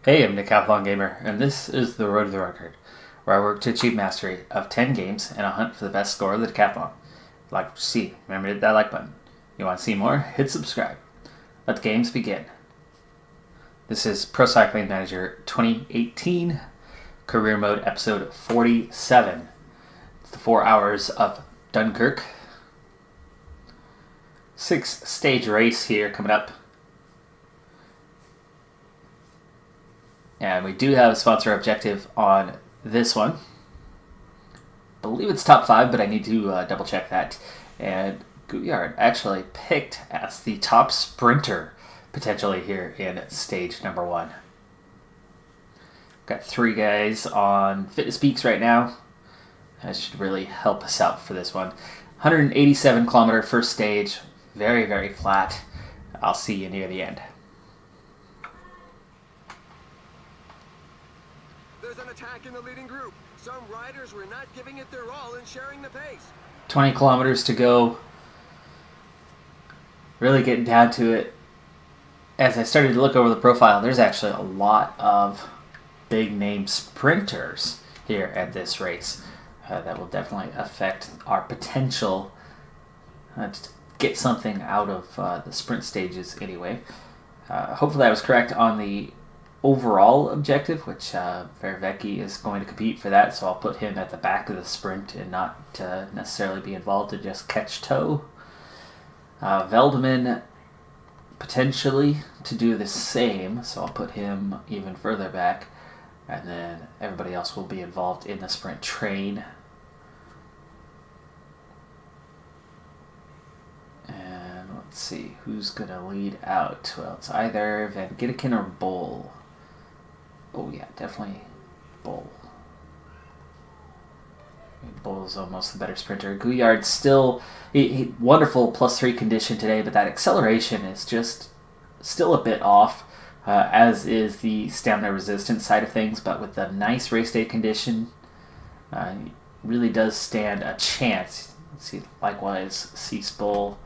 Hey, I'm Decathlon Gamer, and this is the Road to the Record, where I work to achieve mastery of 10 games and a hunt for the best score of the Decathlon. If you'd like to see, remember to hit that like button. You want to see more? Hit subscribe. Let the games begin. This is Pro Cycling Manager 2018, Career Mode Episode 47. It's the 4 hours of Dunkirk. 6-stage race here coming up. And we do have a sponsor objective on this one. I believe it's top 5, but I need to double check that. And Gouillard actually picked as the top sprinter potentially here in stage number 1. Got 3 guys on fitness peaks right now. That should really help us out for this one. 187 kilometer first stage. Very, very flat. I'll see you near the end. There's an attack in the leading group. Some riders were not giving it their all in sharing the pace. 20 kilometers to go. Really getting down to it. As I started to look over the profile, there's actually a lot of big name sprinters here at this race. That will definitely affect our potential to get something out of the sprint stages anyway. Hopefully I was correct on the overall objective, which Vervecchi is going to compete for that, so I'll put him at the back of the sprint and not necessarily be involved to just catch toe. Veldeman potentially to do the same, so I'll put him even further back, and then everybody else will be involved in the sprint train. And let's see, who's going to lead out? Well, it's either Van Gitteken or Bol. Oh yeah, definitely Bol. Bol's almost the better sprinter. Gouillard still wonderful +3 condition today, but that acceleration is just still a bit off, as is the stamina resistance side of things. But with the nice race day condition, really does stand a chance. Let's see, likewise, Bol,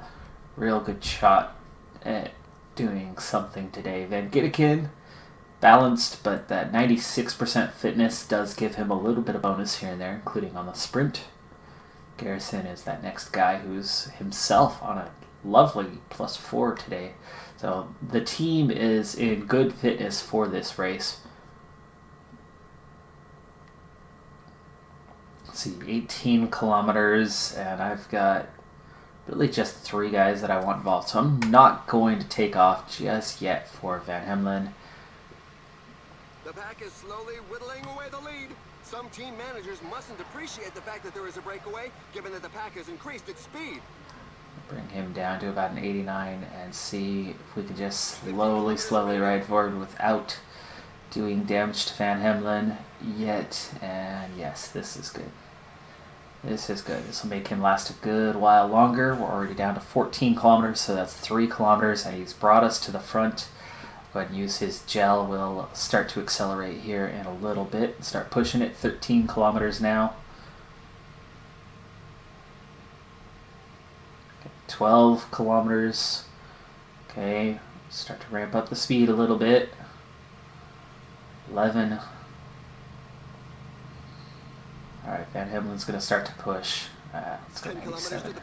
real good shot at doing something today. Van Gitteken, balanced, but that 96% fitness does give him a little bit of bonus here and there, including on the sprint. Garrison is that next guy who's himself on a lovely +4 today. So the team is in good fitness for this race. Let's see, 18 kilometers, and I've got really just 3 guys that I want involved. So I'm not going to take off just yet for Van Hemelen. The pack is slowly whittling away the lead. Some team managers mustn't appreciate the fact that there is a breakaway, given that the pack has increased its speed. Bring him down to about an 89 and see if we can just slowly ride forward without doing damage to Van Hemelen yet. And yes, this is good. This is good. This will make him last a good while longer. We're already down to 14 kilometers, so that's 3 kilometers, and he's brought us to the front. Go ahead and use his gel. We'll start to accelerate here in a little bit. Start pushing it. 13 kilometers now. 12 kilometers. Okay, start to ramp up the speed a little bit. 11. Alright, Van Hemelen's going to start to push. Let's go 97.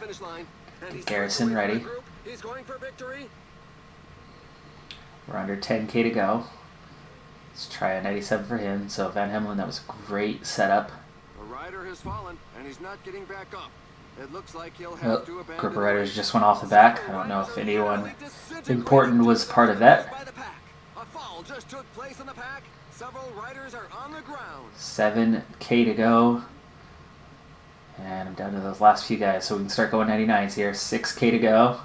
Get Garrison ready. He's going for victory. We're under 10k to go. Let's try a 97 for him. So Van Hemelen, that was a great setup. The rider has fallen, and he's not getting back up. It looks like he'll have to abandon. Group of riders just went off the back. I don't know if anyone important was part of that. A fall just took place in the pack. Several riders are on the ground. 7k to go. And I'm down to those last few guys, so we can start going 99s here. 6k to go.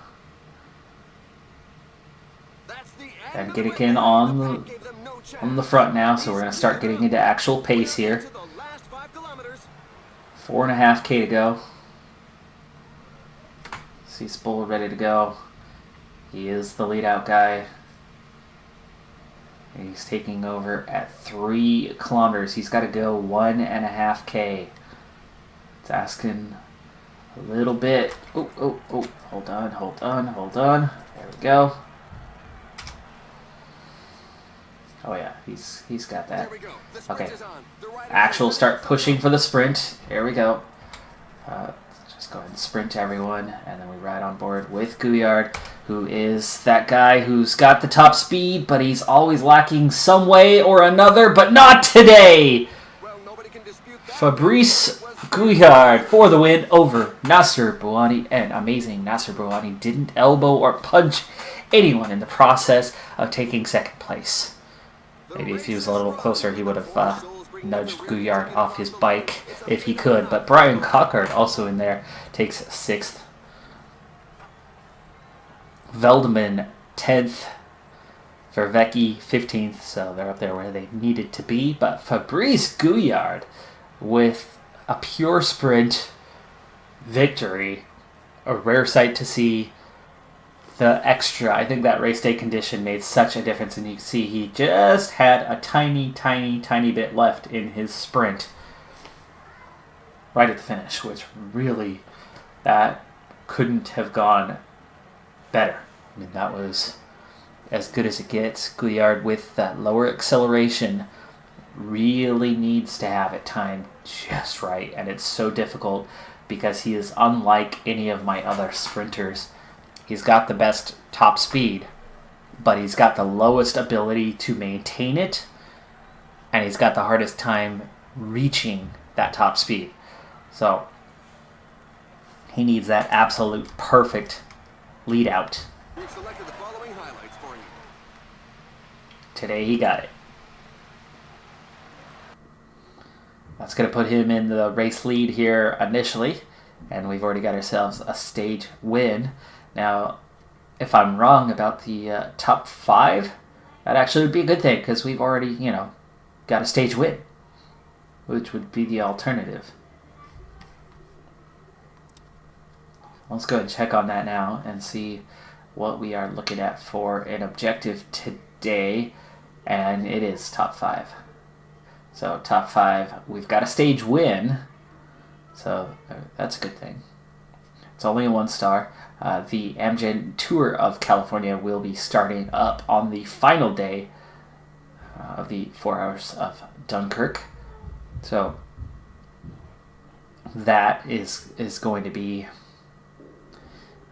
And Gitteken on the front now, so we're going to start getting into actual pace here. 4.5k to go. See Bol ready to go. He is the lead out guy. He's taking over at 3 kilometers. He's got to go 1.5k. It's asking a little bit. Oh, hold on. There we go. Oh yeah, he's got There that. we go. The sprint Okay, is on. The riders Axel are start ready. pushing for the sprint. Here we go. Just go ahead and sprint everyone, and then we ride on board with Gouillard, who is that guy who's got the top speed, but he's always lacking some way or another, but not today! Well, nobody can dispute that. Fabrice It was Gouillard for the win over Nasser Bouhanni, and amazing, Nasser Bouhanni didn't elbow or punch anyone in the process of taking second place. Maybe if he was a little closer, he would have nudged Gouillard off his bike if he could. But Brian Cockart, also in there, takes 6th. Veldman, 10th. Vervecchi, 15th. So they're up there where they needed to be. But Fabrice Gouillard, with a pure sprint victory, a rare sight to see. The extra, I think that race day condition made such a difference, and you can see he just had a tiny bit left in his sprint right at the finish, which really, that couldn't have gone better. I mean, that was as good as it gets. Gouillard with that lower acceleration really needs to have it timed just right, and it's so difficult because he is unlike any of my other sprinters. He's got the best top speed, but he's got the lowest ability to maintain it, and he's got the hardest time reaching that top speed. So he needs that absolute perfect lead out. We've selected the following highlights for you. Today he got it. That's going to put him in the race lead here initially, and we've already got ourselves a stage win. Now, if I'm wrong about the top 5, that actually would be a good thing because we've already, got a stage win, which would be the alternative. Let's go ahead and check on that now and see what we are looking at for an objective today, and it is top 5. So top 5, we've got a stage win, so that's a good thing. It's only a 1 star. The Amgen Tour of California will be starting up on the final day of the 4 Hours of Dunkirk. So that is going to be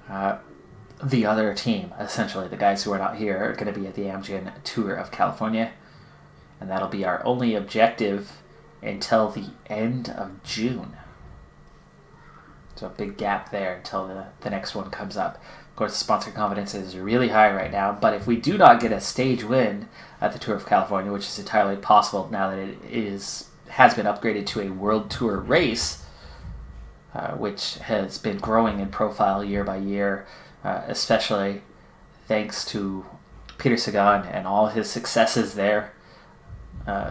the other team, essentially. The guys who are not here are going to be at the Amgen Tour of California. And that'll be our only objective until the end of June. So a big gap there until the next one comes up. Of course, the sponsor confidence is really high right now, but if we do not get a stage win at the Tour of California, which is entirely possible now that it has been upgraded to a World Tour race, which has been growing in profile year by year, especially thanks to Peter Sagan and all his successes there.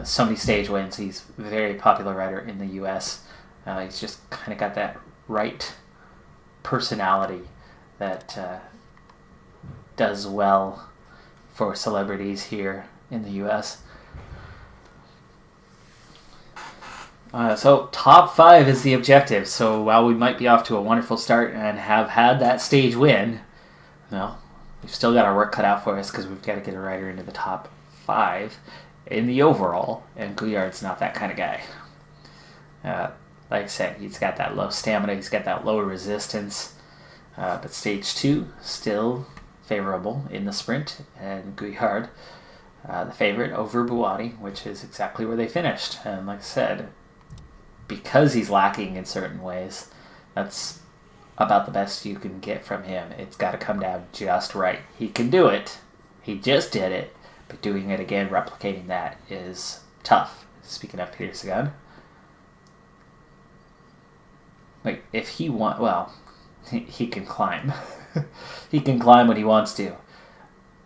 So many stage wins. He's a very popular rider in the U.S. He's just kind of got that right personality that does well for celebrities here in the U.S. So top 5 is the objective. So while we might be off to a wonderful start and have had that stage win, we've still got our work cut out for us because we've got to get a rider into the top 5 in the overall, and Gouillard's not that kind of guy. Like I said, he's got that low stamina, he's got that lower resistance, but stage 2, still favorable in the sprint, and Gouillard, the favorite over Bouhanni, which is exactly where they finished. And like I said, because he's lacking in certain ways, that's about the best you can get from him. It's got to come down just right. He can do it. He just did it. But doing it again, replicating that, is tough. Speaking of Peter Sagan. Like, if he he can climb. He can climb when he wants to.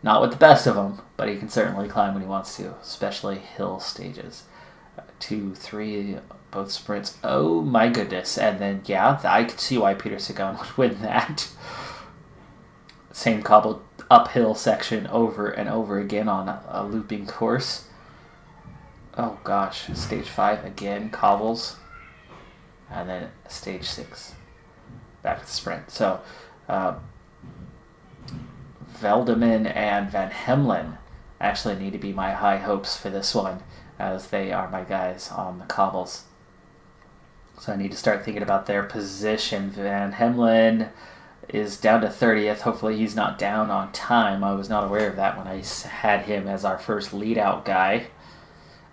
Not with the best of them, but he can certainly climb when he wants to, especially hill stages. 2, 3, both sprints. Oh my goodness. And then, I could see why Peter Sagan would win that. Same cobbled uphill section over and over again on a looping course. Oh gosh, stage 5 again, cobbles. And then stage 6, back to the sprint. So, Veldeman and Van Hemelen actually need to be my high hopes for this one, as they are my guys on the cobbles. So I need to start thinking about their position. Van Hemlen is down to 30th. Hopefully he's not down on time. I was not aware of that when I had him as our first lead-out guy.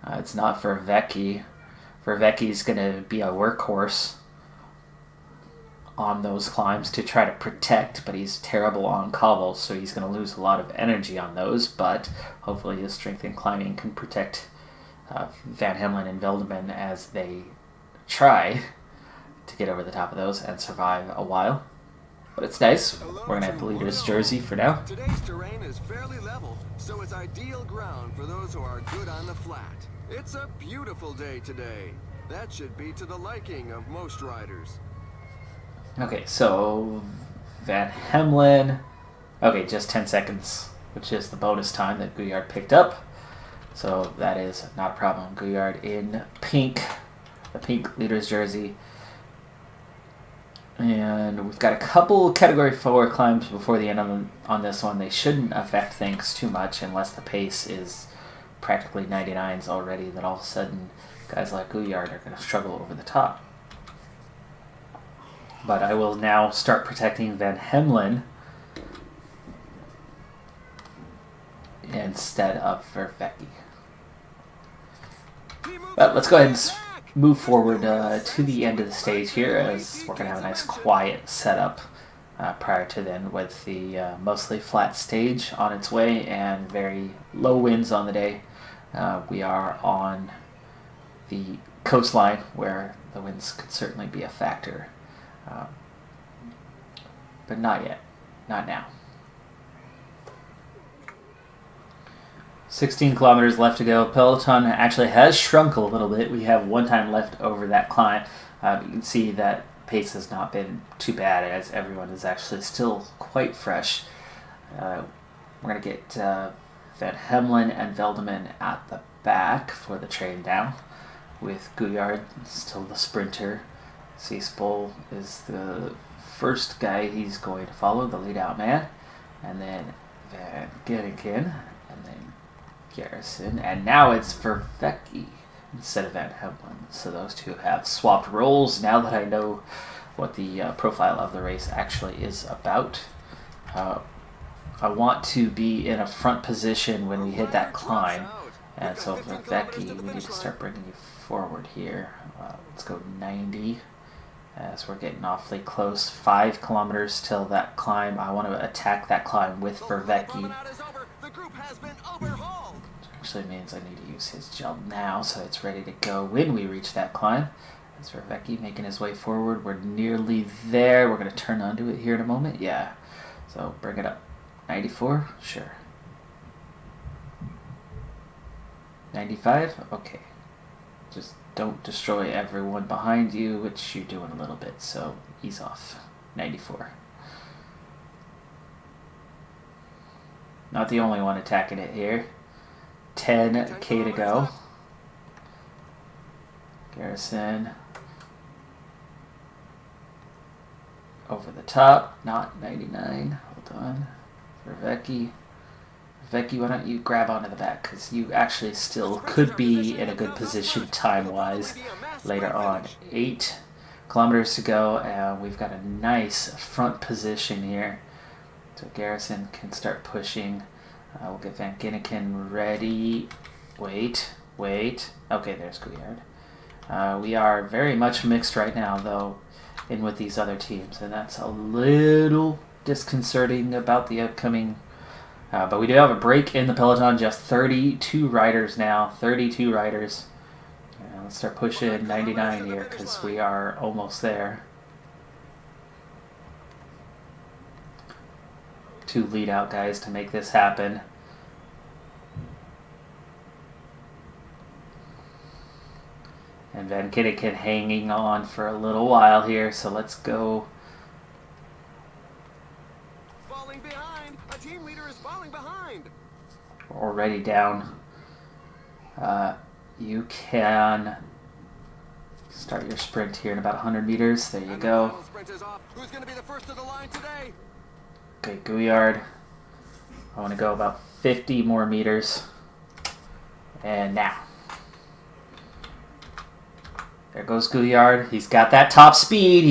It's not for Vecchi. For Vecchi's going to be a workhorse on those climbs to try to protect, but he's terrible on cobbles, so he's going to lose a lot of energy on those, but hopefully his strength in climbing can protect Van Hemlen and Veldeman as they try to get over the top of those and survive a while. But it's nice. We're going to have the leader's jersey for now. Today's terrain is fairly level, so it's ideal ground for those who are good on the flat. It's a beautiful day today. That should be to the liking of most riders. Okay, so Van Hemlen. Okay, just 10 seconds, which is the bonus time that Gouillard picked up. So that is not a problem. Gouillard in pink, the pink leader's jersey. And we've got a couple Category 4 climbs before the end on this one. They shouldn't affect things too much unless the pace is practically 99s already, that all of a sudden guys like Gouillard are going to struggle over the top. But I will now start protecting Van Hemlen instead of Vervecchi. But let's go ahead and move forward to the end of the stage here, as we're going to have a nice quiet setup prior to then, with the mostly flat stage on its way and very low winds on the day. We are on the coastline where the winds could certainly be a factor. But not yet. Not now. 16 kilometers left to go. Peloton actually has shrunk a little bit. We have one time left over that climb. You can see that pace has not been too bad, as everyone is actually still quite fresh. We're going to get Van Hemlen and Veldeman at the back for the train down, with Gouillard still the sprinter. Seaspol is the first guy he's going to follow, the lead-out man, and then Van Ginneken, and then Garrison, and now it's Vervecchi instead of Van Hemlen. So those two have swapped roles now that I know what the profile of the race actually is about. I want to be in a front position when we hit that climb, and so Vervecchi, we need to start bringing you forward here. Let's go 90. As we're getting awfully close, 5 kilometers till that climb. I want to attack that climb with Vervecchi. Actually means I need to use his gel now, so it's ready to go when we reach that climb. That's Vervecchi making his way forward. We're nearly there. We're going to turn onto it here in a moment. Yeah. So bring it up. 94? Sure. 95? Okay. Just don't destroy everyone behind you, which you're doing a little bit, so ease off. 94. Not the only one attacking it here. 10k to go. Garrison. Over the top, not 99. Hold on. Vervecchi. Vecchi, why don't you grab onto the back, because you actually still could be in a good position time-wise later on. 8 kilometers to go, and we've got a nice front position here. So Garrison can start pushing. We'll get Van Ginneken ready. Wait. Okay, there's Gouillard. We are very much mixed right now, though, in with these other teams, and that's a little disconcerting about the upcoming. But we do have a break in the peloton, just 32 riders now, 32 riders. Let's start pushing 99 here, because we are almost there. 2 lead-out guys to make this happen. And Van Ginneken hanging on for a little while here, so let's go. Falling behind. A team leader is falling behind. We're already down. You can start your sprint here in about 100 meters. There you go. Who's going to be the first of the line today? Okay, Gouillard. I want to go about 50 more meters. And now. There goes Gouillard. He's got that top speed.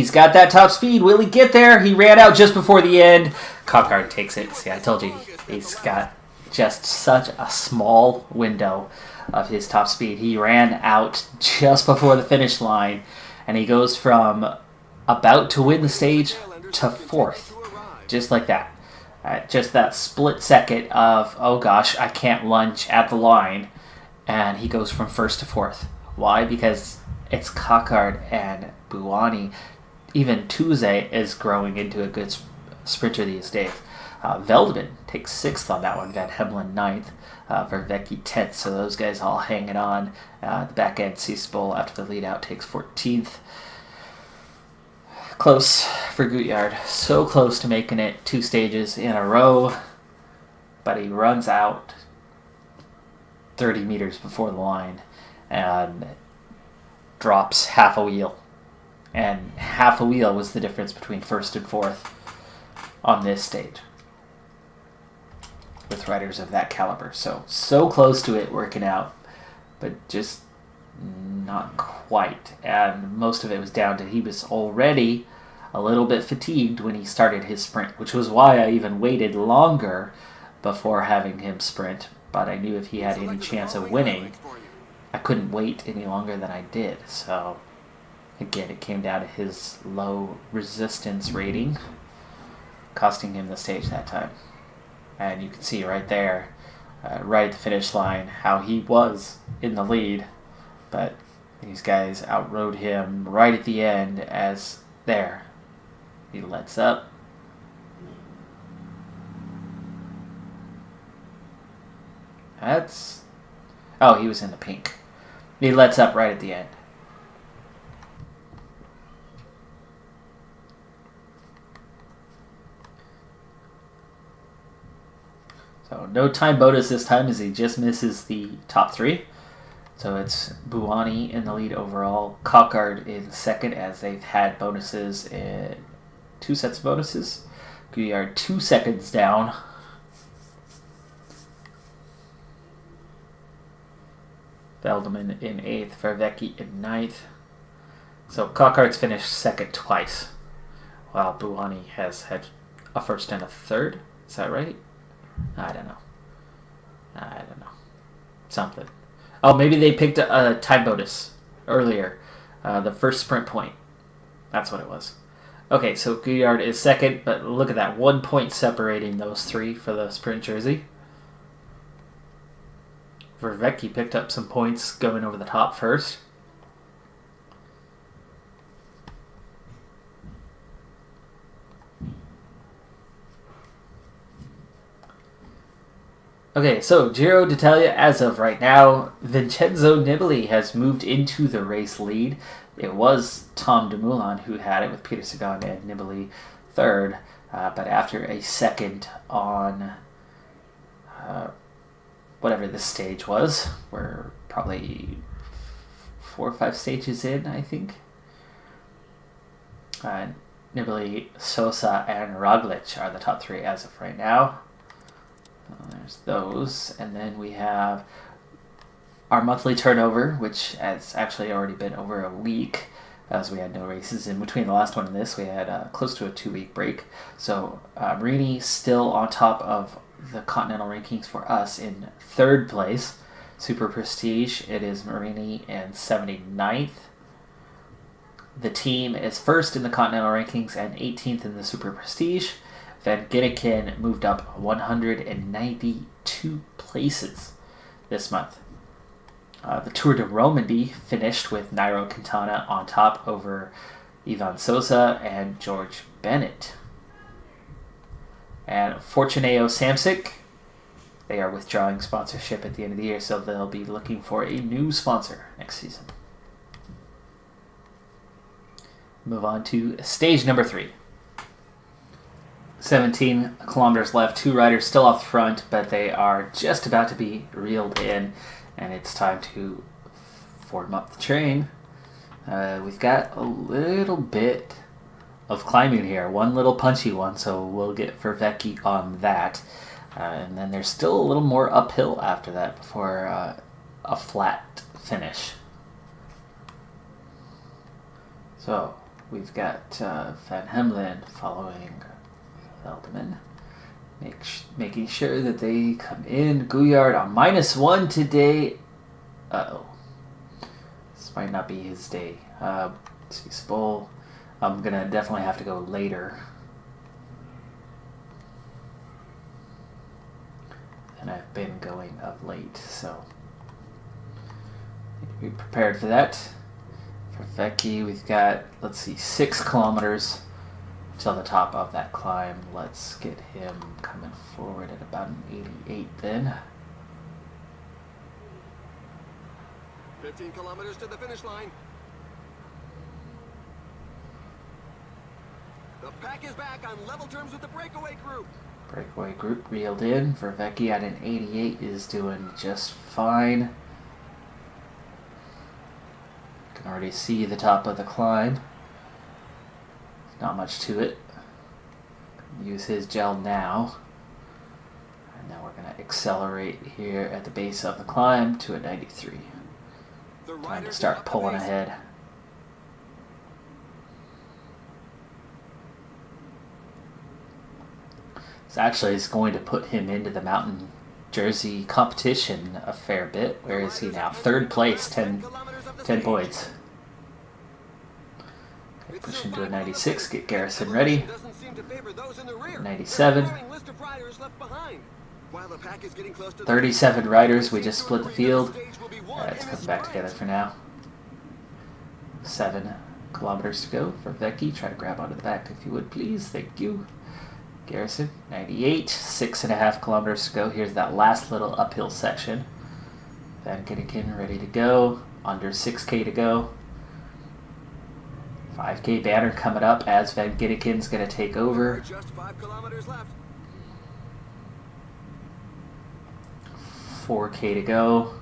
Will he get there? He ran out just before the end. Coquard takes it. See, I told you. He's got just such a small window of his top speed. He ran out just before the finish line. And he goes from about to win the stage to fourth. Just like that. Just that split second of, oh gosh, I can't lunge at the line. And he goes from first to fourth. Why? Because it's Coquard and Buoni. Even Tuze is growing into a good sprinter these days. Veldman takes 6th on that one. Van Hemelen 9th. Vervecchi 10th. So those guys all hanging on. The back end, Seaspool after the lead out takes 14th. Close for Gouillard. So close to making it 2 stages in a row. But he runs out 30 meters before the line and drops half a wheel. And half a wheel was the difference between first and fourth on this stage with riders of that caliber. So close to it working out, but just not quite. And most of it was down to he was already a little bit fatigued when he started his sprint, which was why I even waited longer before having him sprint. But I knew if he had any chance of winning, I couldn't wait any longer than I did. So again, it came down to his low resistance rating, costing him the stage that time. And you can see right there, right at the finish line, how he was in the lead. But these guys outrode him right at the end as there. He lets up. Oh, he was in the pink. He lets up right at the end. So no time bonus this time as he just misses the top 3. So it's Buoni in the lead overall. Coquard in second as they've had bonuses in 2 sets of bonuses. Gouillard 2 seconds down. Veldman in 8th. Vervecchi in 9th. So Coquard's finished second twice, while Buoni has had a first and a third. Is that right? I don't know. Something. Oh, maybe they picked a time bonus earlier. The first sprint point. That's what it was. Okay, so Gouillard is second, but look at that. 1 point separating those 3 for the sprint jersey. Vervecchi picked up some points going over the top first. Okay, so Giro d'Italia as of right now, Vincenzo Nibali has moved into the race lead. It was Tom Dumoulin who had it with Peter Sagan and Nibali third, but after a second on whatever this stage was, we're probably 4 or 5 stages in, I think. Nibali, Sosa, and Roglic are the top 3 as of right now. There's those, and then we have our monthly turnover, which has actually already been over a week, as we had no races in between the last one and this. We had close to a 2-week break. So Marini still on top of the continental rankings for us in 3rd place. Super Prestige, it is Marini in 79th. The team is 1st in the continental rankings and 18th in the Super Prestige. Van Ginniken moved up 192 places this month. The Tour de Romandie finished with Nairo Quintana on top over Ivan Sosa and George Bennett. And Fortuneo Samsic, they are withdrawing sponsorship at the end of the year, so they'll be looking for a new sponsor next season. Move on to stage number 3. 17 kilometers left. 2 riders still off the front, but they are just about to be reeled in, and it's time to form up the train. We've got a little bit of climbing here. One little punchy one, so we'll get Vervecchi on that. And then there's still a little more uphill after that before a flat finish. So we've got Van Hemelen following Veldeman, making sure that they come in. Gouillard on -1 today. Uh-oh. This might not be his day. See, Spoll. I'm going to definitely have to go later. And I've been going of late, so be prepared for that. For Vecchi, we've got, let's see, 6 kilometers till the top of that climb. Let's get him coming forward at about an 88 then. 15 kilometers to the finish line. The pack is back on level terms with the breakaway group. Breakaway group reeled in. For Vecchi at an 88 is doing just fine. You can already see the top of the climb. Not much to it. Use his gel now. And now we're going to accelerate here at the base of the climb to a 93. Time to start pulling ahead. This actually is going to put him into the mountain jersey competition a fair bit. Where is he now? 3rd place, 10 points. Push into a 96, get Garrison ready. 97. 37 riders, we just split the field. It's coming back together for now. 7 kilometers to go for Vecchi. Try to grab onto the back if you would, please. Thank you. Garrison, 98. 6.5 kilometers to go. Here's that last little uphill section. Van Ginneken ready to go. Under 6K to go. 5K banner coming up as Van Ginneken's going to take over. Just 5 kilometers left. 4K to go.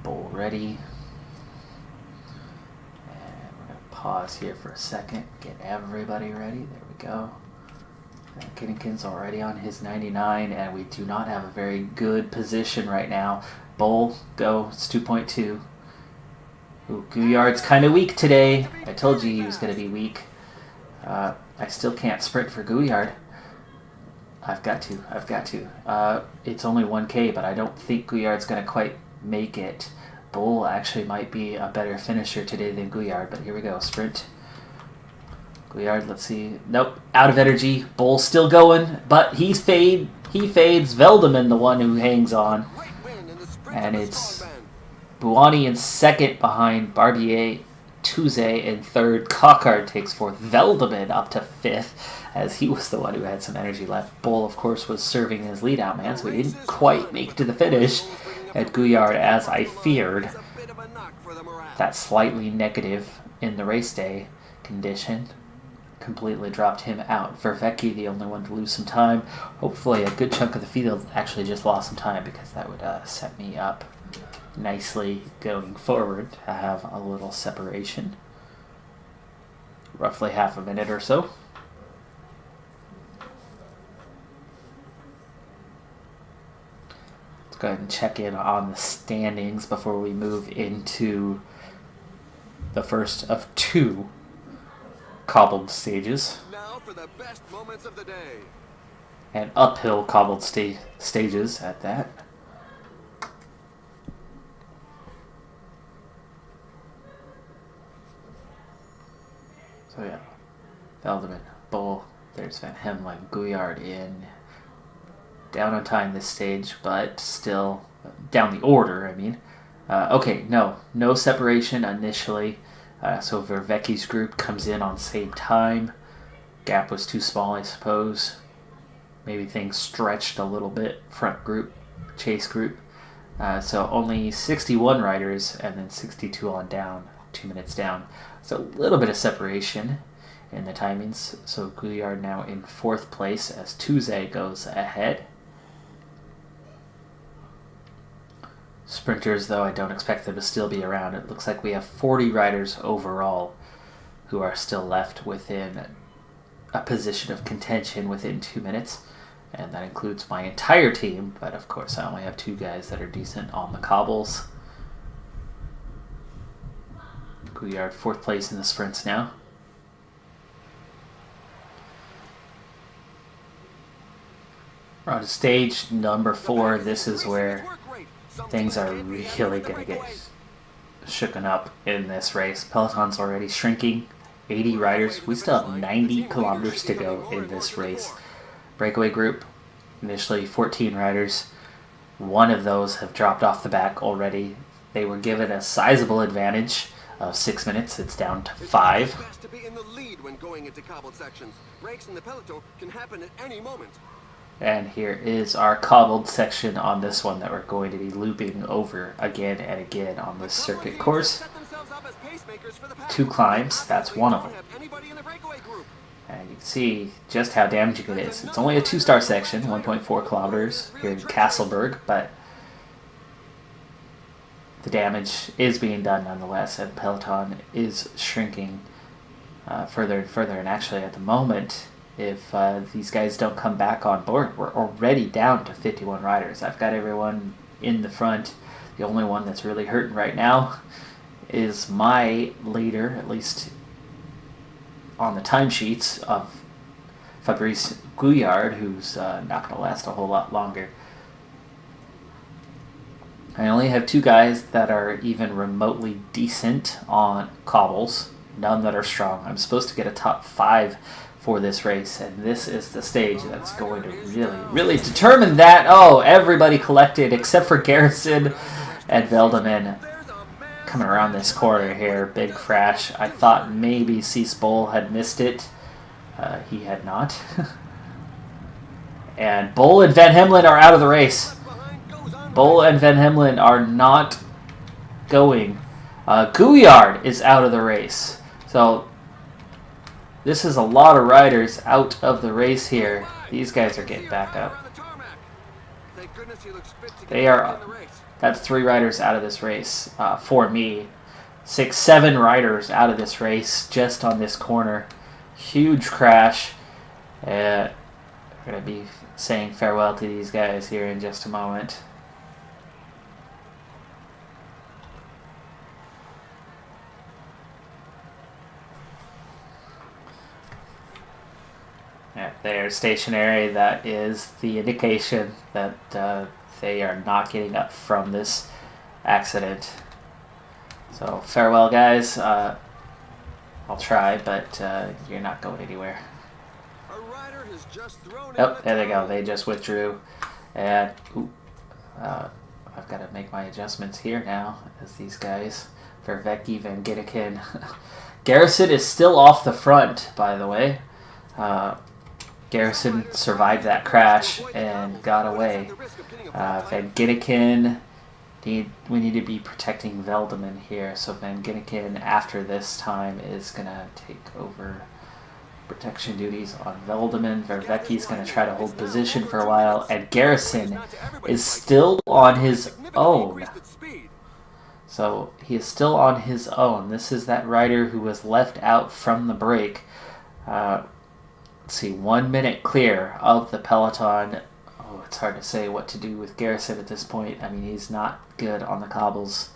Bull ready. And we're going to pause here for a second. Get everybody ready. There we go. Van Ginneken's already on his 99, and we do not have a very good position right now. Bull, go. It's 2.2. Ooh, Gouillard's kind of weak today. I told you he was going to be weak. I still can't sprint for Gouillard. I've got to. It's only 1K, but I don't think Gouillard's going to quite make it. Bull actually might be a better finisher today than Gouillard, but here we go. Sprint. Gouillard, let's see. Nope, out of energy. Bull still going, but he fades. Veldeman, the one who hangs on. And it's Buoni in 2nd behind Barbier. Tuze in 3rd. Cockard takes 4th. Veldeman up to 5th, as he was the one who had some energy left. Bull, of course, was serving as lead-out man, so he didn't quite make it to the finish at Gouillard, as I feared. That slightly negative in the race day condition completely dropped him out. Vervecchi, the only one to lose some time. Hopefully a good chunk of the field actually just lost some time, because that would set me up nicely going forward to have a little separation. Roughly half a minute or so. Let's go ahead and check in on the standings before we move into the first of 2 cobbled stages. Now for the best moments of the day. And uphill cobbled stages at that. So yeah, Veldeman, Bull, there's Van Hemelen, Gouillard in. Down on time this stage, but still down the order, I mean. Okay, no separation initially. So Vervecchi's group comes in on same time. Gap was too small, I suppose. Maybe things stretched a little bit. Front group, chase group. So only 61 riders and then 62 on down, 2 minutes down. So a little bit of separation in the timings. So Gouillard now in 4th place as Tuze goes ahead. Sprinters, though, I don't expect them to still be around. It looks like we have 40 riders overall who are still left within a position of contention within 2 minutes. And that includes my entire team, but of course I only have 2 guys that are decent on the cobbles. Gouillard 4th place in the sprints now. We're on to stage number 4. This is where things are really going to get shooken up in this race. Peloton's already shrinking. 80 riders. We still have 90 kilometers to go in this race. Breakaway group, initially 14 riders. 1 of those have dropped off the back already. They were given a sizable advantage of 6 minutes. It's down to 5. Best to be in the lead when going into cobbled sections. Breaks in the peloton can happen at any moment. And here is our cobbled section on this one that we're going to be looping over again and again on this circuit course. 2 climbs, that's one of them. And you can see just how damaging it is. It's only a 2-star section, 1.4 kilometers here in Castleberg, but the damage is being done nonetheless, and Peloton is shrinking further and further. And actually at the moment, if these guys don't come back on board, we're already down to 51 riders. I've got everyone in the front. The only one that's really hurting right now is my leader, at least on the timesheets, of Fabrice Gouillard, who's not going to last a whole lot longer. I only have 2 guys that are even remotely decent on cobbles, none that are strong. I'm supposed to get a top 5 for this race, and this is the stage that's going to really determine that. Oh, everybody collected except for Garrison and Veldeman coming around this corner here. Big crash. I thought maybe Cease Bull had missed it. He had not. And Bull and Van Hemelen are out of the race. Bull and Van Hemelen are not going. Gouillard is out of the race. So this is a lot of riders out of the race here. These guys are getting back up. They are. That's 3 riders out of this race for me. 6, 7 riders out of this race just on this corner. Huge crash. We're going to be saying farewell to these guys here in just a moment. Yeah, they're stationary. That is the indication that they are not getting up from this accident. So farewell, guys. I'll try, but you're not going anywhere. Oh, there they go. They just withdrew. And I've got to make my adjustments here now as these guys. Vervecki, Van Ginneken. Garrison is still off the front, by the way. Garrison survived that crash and got away. Van Ginneken, we need to be protecting Veldeman here. So Van Ginneken, after this time, is going to take over protection duties on Veldeman. Vervecki's going to try to hold position for a while. And Garrison is still on his own. So he is still on his own. This is that rider who was left out from the break. Let's see, 1 minute clear of the peloton. Oh, it's hard to say what to do with Garrison at this point. I mean, he's not good on the cobbles.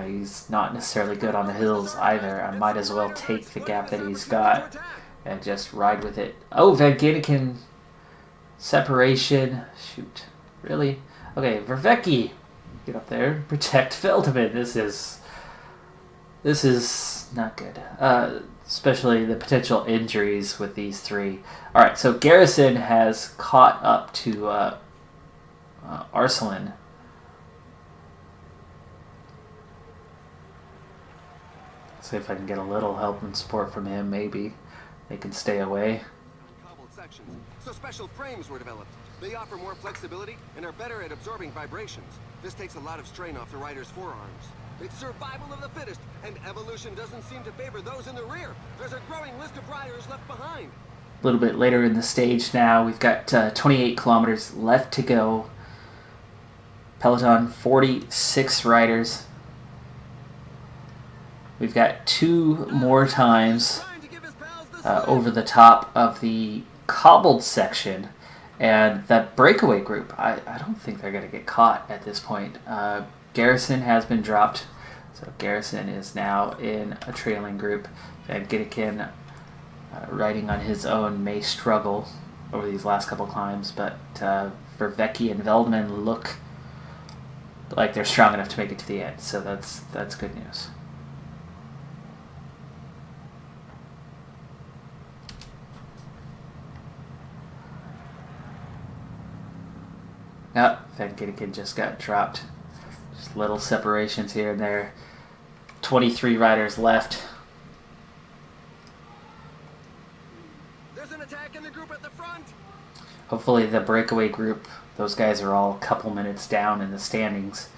He's not necessarily good on the hills either. I might as well take the gap that he's got and just ride with it. Oh, Van Ginneken. Separation. Shoot. Really? Okay, Vervecki. Get up there and protect Veldeman. This is not good. Especially the potential injuries with these 3. All right, so Garrison has caught up to Arsalan. See if I can get a little help and support from him. Maybe they can stay away. So special frames were developed. They offer more flexibility and are better at absorbing vibrations. This takes a lot of strain off the rider's forearms. It's survival of the fittest, and evolution doesn't seem to favor those in the rear. There's a growing list of riders left behind. A little bit later in the stage now. We've got 28 kilometers left to go. Peloton, 46 riders. We've got 2 more times over the top of the cobbled section. And that breakaway group, I don't think they're going to get caught at this point. Garrison has been dropped, so Garrison is now in a trailing group. Van Gidekin, riding on his own, may struggle over these last couple climbs, but Vervecchi and Veldman look like they're strong enough to make it to the end, so that's good news. Van Gidekin just got dropped. Just little separations here and there. 23 riders left. There's an attack in the group at the front. Hopefully the breakaway group, those guys are all a couple minutes down in the standings.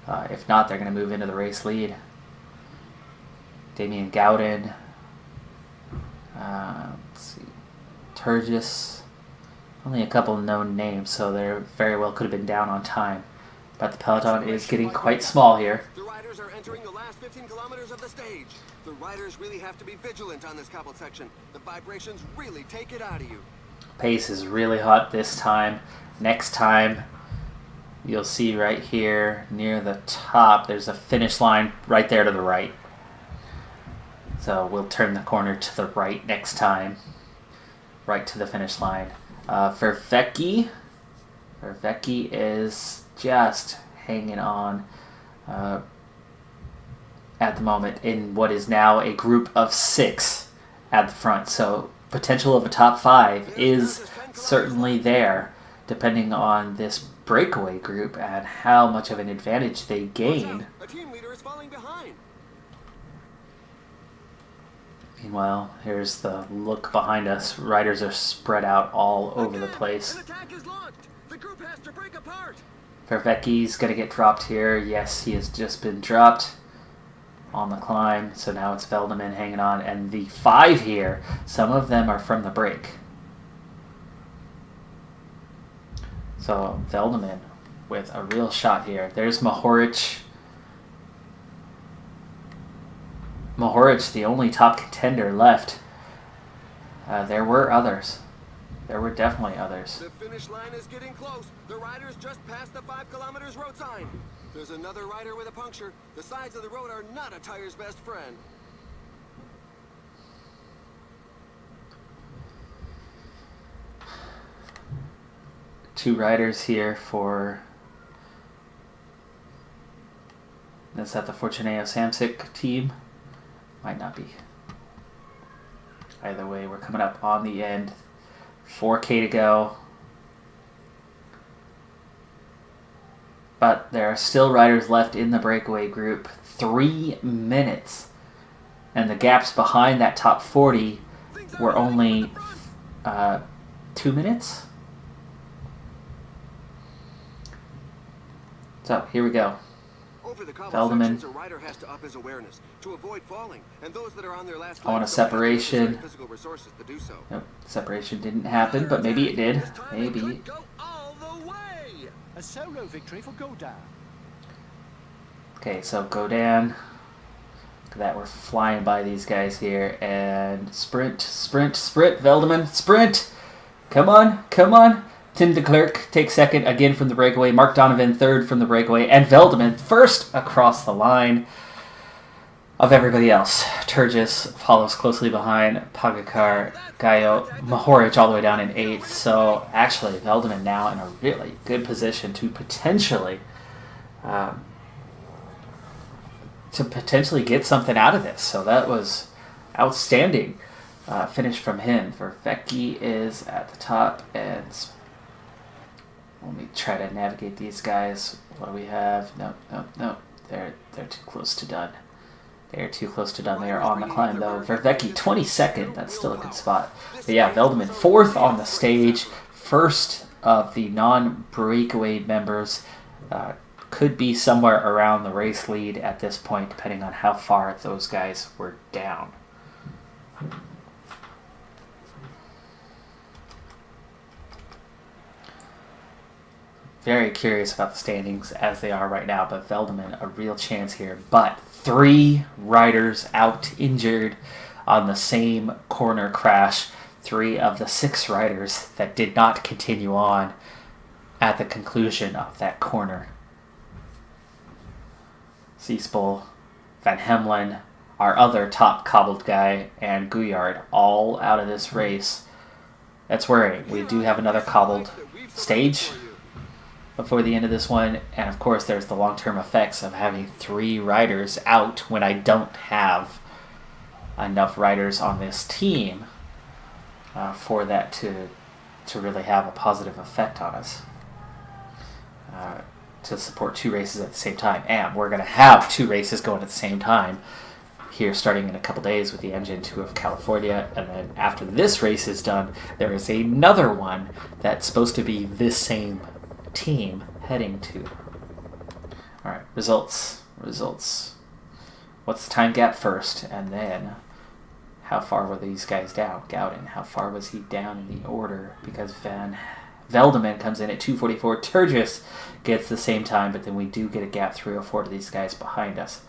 If not, they're going to move into the race lead. Damien Gowden. Let's see. Turgis. Only a couple of known names, so they very well could have been down on time. But the peloton is getting quite small here. The riders are entering the last 15 kilometers of the stage. The riders really have to be vigilant on this cobbled section. The vibrations really take it out of you. Pace is really hot this time. Next time, you'll see right here near the top, there's a finish line right there to the right. So we'll turn the corner to the right next time. Right to the finish line. Vervecchi is just hanging on at the moment in what is now a group of 6 at the front. So potential of a top 5 is certainly there, depending on this breakaway group and how much of an advantage they gain. A team leader is falling behind. Meanwhile, here's the look behind us. Riders are spread out all over the place. An attack is launched. The group has to break apart. Vervecchi's going to get dropped here. Yes, he has just been dropped on the climb. So now it's Veldeman hanging on. And the 5 here, some of them are from the break. So Veldeman with a real shot here. There's Mohoric. Mohoric, the only top contender left. There were others. There were definitely others. The finish line is getting close. The riders just passed the 5 kilometers road sign. There's another rider with a puncture. The sides of the road are not a tire's best friend. Two riders here for... Is that the Fortuneo Samsic team? Might not be. Either way, we're coming up on the end. 4K to go. But there are still riders left in the breakaway group. 3 minutes. And the gaps behind that top 40 were only 2 minutes. So, here we go. Over the Veldeman. a rider has to up his awareness to avoid falling, and those that are on their last I want a legs don't have the separation. necessary physical resources to do so. Nope, separation didn't happen, but maybe it did. This time it Maybe. could go all the way. A solo victory for Godin. Okay, so Godin. Look at that, we're flying by these guys here. And sprint, sprint, sprint, Veldeman, sprint! Come on, come on! Tim de Klerk takes second again from the breakaway. Mark Donovan third from the breakaway. And Veldeman first across the line of everybody else. Turgis follows closely behind. Pogacar, Gaio, Mohoric all the way down in 8th. So actually, Veldeman now in a really good position to potentially get something out of this. So that was outstanding finish from him. Vervecchi is at the top, and let me try to navigate these guys. What do we have? No. They're too close to done. They're too close to done. They are on the climb, though. Vervecchi, 22nd. That's still a good spot. But yeah, Veldeman, 4th on the stage. First of the non-breakaway members. Could be somewhere around the race lead at this point, depending on how far those guys were down. Very curious about the standings as they are right now, but Veldeman, a real chance here. But 3 riders out injured on the same corner crash. 3 of the 6 riders that did not continue on at the conclusion of that corner. Seespol, Van Hemelen, our other top cobbled guy, and Guyard all out of this race. That's worrying. We do have another cobbled stage before the end of this one, and of course there's the long-term effects of having 3 riders out when I don't have enough riders on this team for that to really have a positive effect on us. To support 2 races at the same time, and we're going to have 2 races going at the same time here starting in a couple days with the MGN Tour of California, and then after this race is done, there is another one that's supposed to be this same team heading to. Alright, results. What's the time gap first, and then how far were these guys down? Gowden, how far was he down in the order? Because Van Veldeman comes in at 2:44. Turgis gets the same time, but then we do get a gap 3:04 to these guys behind us.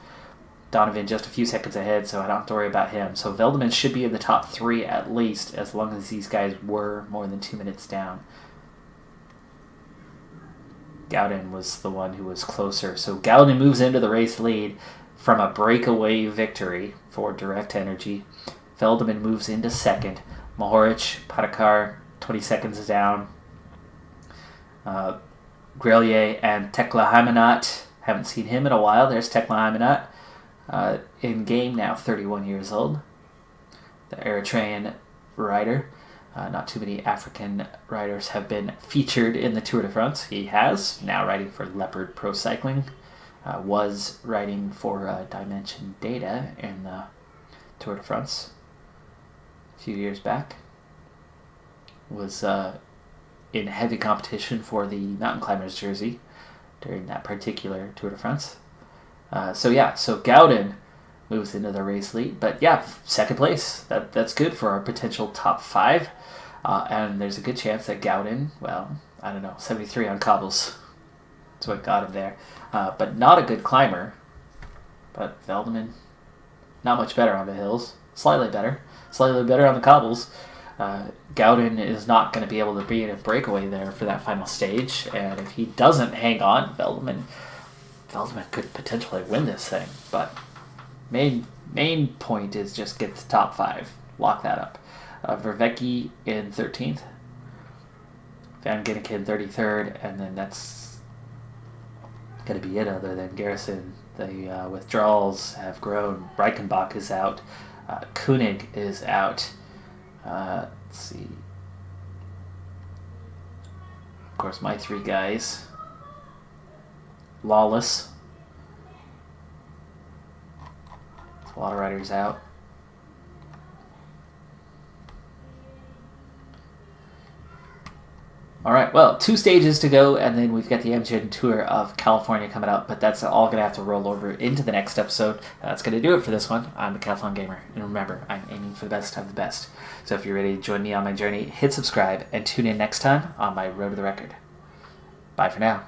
Donovan just a few seconds ahead, so I don't have to worry about him. So Veldeman should be in the top 3 at least, as long as these guys were more than 2 minutes down. Gowden was the one who was closer. So Gowden moves into the race lead from a breakaway victory for Direct Energy. Veldeman moves into second. Mohoric, Patakar, 20 seconds down. Grelier and Tekla Hymanot. Haven't seen him in a while. There's Tekla Hymanot. In game now, 31 years old. The Eritrean rider. Not too many African riders have been featured in the Tour de France. He has, now riding for Leopard Pro Cycling. Was riding for Dimension Data in the Tour de France a few years back. Was in heavy competition for the Mountain Climbers jersey during that particular Tour de France. So Gowden moves into the race lead. But yeah, second place. That's good for our potential top 5. And there's a good chance that Gowden, 73 on cobbles. That's what got him there. But not a good climber. But Veldeman, not much better on the hills. Slightly better on the cobbles. Gowden is not going to be able to be in a breakaway there for that final stage, and if he doesn't hang on, Veldeman could potentially win this thing. But main point is just get the top 5, lock that up. Vervecki in 13th, Van Ginneken 33rd, and then that's going to be it. Other than Garrison, the withdrawals have grown. Reichenbach is out. Koenig is out. Let's see. Of course, my 3 guys. Lawless. There's a lot of riders out. Alright, well, 2 stages to go, and then we've got the MGN Tour of California coming up, but that's all going to have to roll over into the next episode. That's going to do it for this one. I'm the Decathlon Gamer, and remember, I'm aiming for the best of the best. So if you're ready to join me on my journey, hit subscribe, and tune in next time on my Road to the Record. Bye for now.